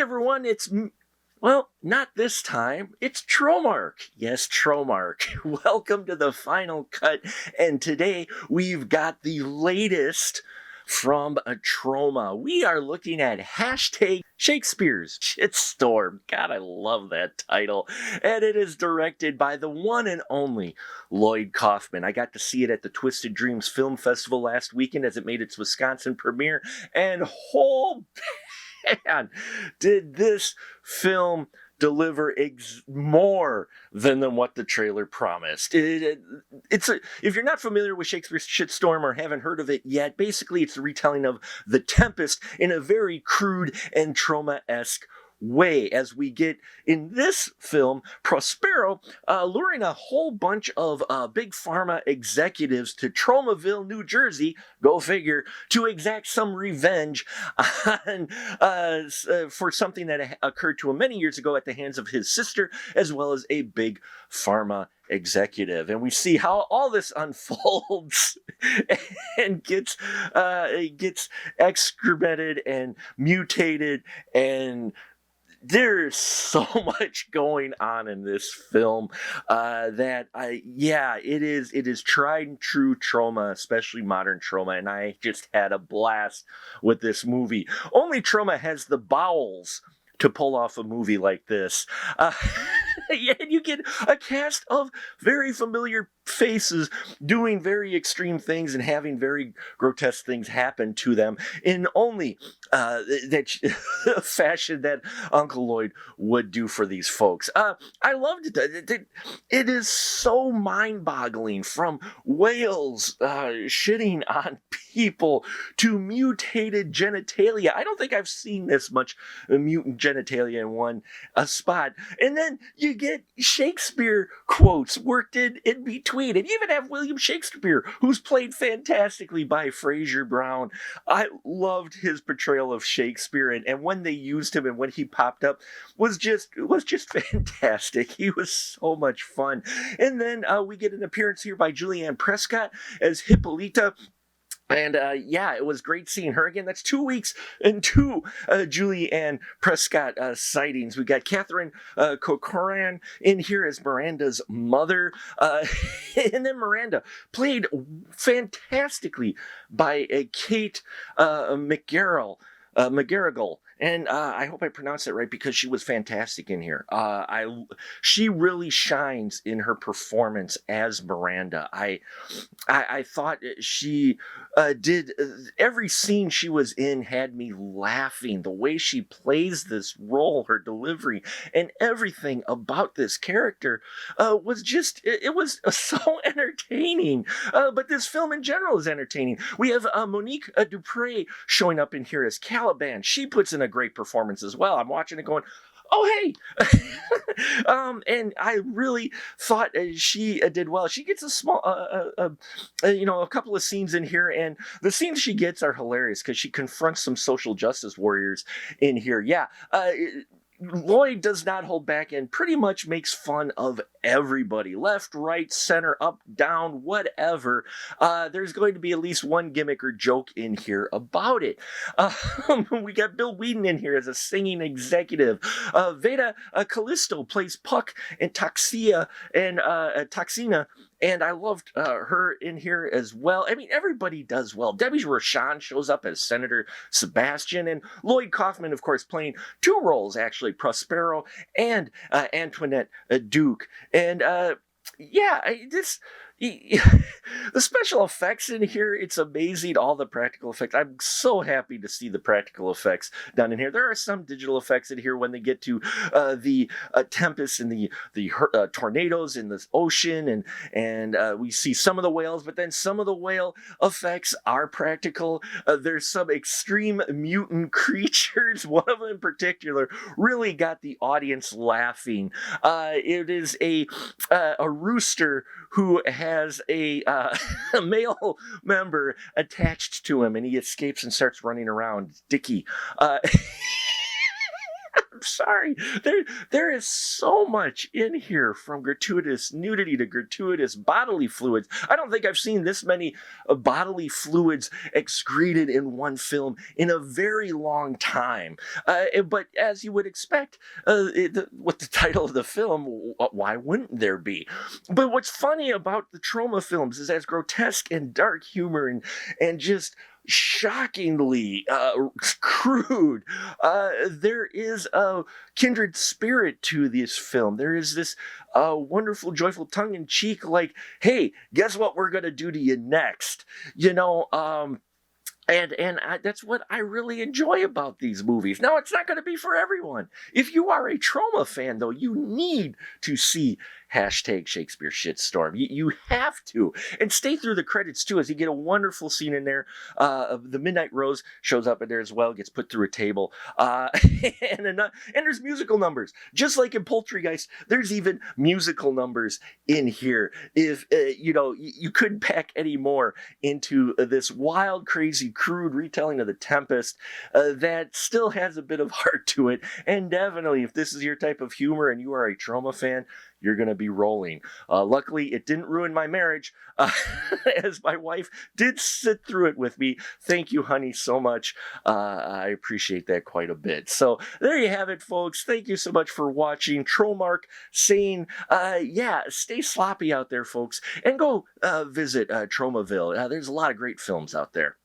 everyone, well, not this time. It's TROMArk. Yes, TROMArk. Welcome to the final cut. And today we've got the latest from a Troma. We are looking at hashtag Shakespeare's Shitstorm. God, I love that title. And it is directed by the one and only Lloyd Kaufman. I got to see it at the Twisted Dreams Film Festival last weekend as it made its Wisconsin premiere. And man, did this film deliver more than what the trailer promised. If you're not familiar with Shakespeare's Shitstorm or haven't heard of it yet, basically it's a retelling of the Tempest in a very crude and Troma-esque way, as we get in this film Prospero luring a whole bunch of big pharma executives to Tromaville, New Jersey, go figure, to exact some revenge on, for something that occurred to him many years ago at the hands of his sister, as well as a big pharma executive. And we see how all this unfolds and gets excremented and mutated, and there's so much going on in this film it is tried and true Troma, especially modern Troma, and I just had a blast with this movie. Only Troma has the bowels to pull off a movie like this. And you get a cast of very familiar faces doing very extreme things and having very grotesque things happen to them in only that fashion that Uncle Lloyd would do for these folks. I loved it. It is so mind-boggling, from whales shitting on people to mutated genitalia. I don't think I've seen this much mutant genitalia in one spot. And then you get Shakespeare quotes worked in between. And you even have William Shakespeare, who's played fantastically by Fraser Brown. I loved his portrayal of Shakespeare, and when they used him and when he popped up was just fantastic. He was so much fun. And then we get an appearance here by Julianne Prescott as Hippolyta. And it was great seeing her again. That's 2 weeks and two Julianne Prescott sightings. We got Catherine Corcoran in here as Miranda's mother. And then Miranda, played fantastically by Kate McGarrigle. And I hope I pronounced it right, because she was fantastic in here. She really shines in her performance as Miranda. I thought she did. Every scene she was in had me laughing. The way she plays this role, her delivery, and everything about this character was just, it was so entertaining. But this film in general is entertaining. We have Monique Dupre showing up in here as Caliban. She puts in a great performance as well. I'm watching it going, oh, hey. And I really thought she did well. She gets a small, a couple of scenes in here, and the scenes she gets are hilarious because she confronts some social justice warriors in here. Lloyd does not hold back and pretty much makes fun of everybody. Left, right, center, up, down, whatever. There's going to be at least one gimmick or joke in here about it. We got Bill Whedon in here as a singing executive. Veda Callisto plays Puck and Toxina, and I loved her in here as well. I mean, everybody does well. Debbie Rochon shows up as Senator Sebastian, and Lloyd Kaufman, of course, playing two roles, actually, Prospero and Antoinette Duke. And the special effects in here, it's amazing, all the practical effects. I'm so happy to see the practical effects done in here. There are some digital effects in here when they get to the Tempest and the tornadoes in the ocean, and we see some of the whales, but then some of the whale effects are practical. There's some extreme mutant creatures. One of them in particular really got the audience laughing. It is a rooster who has a male member attached to him, and he escapes and starts running around. Dickie. I'm sorry. There is so much in here, from gratuitous nudity to gratuitous bodily fluids. I don't think I've seen this many bodily fluids excreted in one film in a very long time. But as you would expect, with the title of the film, why wouldn't there be? But what's funny about the Troma films is, as grotesque and dark humor and just shockingly crude, there is a kindred spirit to this film. There is this wonderful, joyful tongue-in-cheek, like, hey, guess what we're going to do to you next? You know, that's what I really enjoy about these movies. Now, it's not going to be for everyone. If you are a Troma fan, though, you need to see #Shakespeare Shitstorm. You have to. And stay through the credits, too, as you get a wonderful scene in there. The Midnight Rose shows up in there as well, gets put through a table. And there's musical numbers. Just like in Poultrygeist, there's even musical numbers in here. If, you couldn't pack any more into this wild, crazy, crude retelling of the Tempest that still has a bit of heart to it. And definitely, if this is your type of humor and you are a Troma fan, you're going to be rolling. Luckily, it didn't ruin my marriage, as my wife did sit through it with me. Thank you, honey, so much. I appreciate that quite a bit. So there you have it, folks. Thank you so much for watching. TROMArk saying, stay sloppy out there, folks, and go visit Tromaville. There's a lot of great films out there.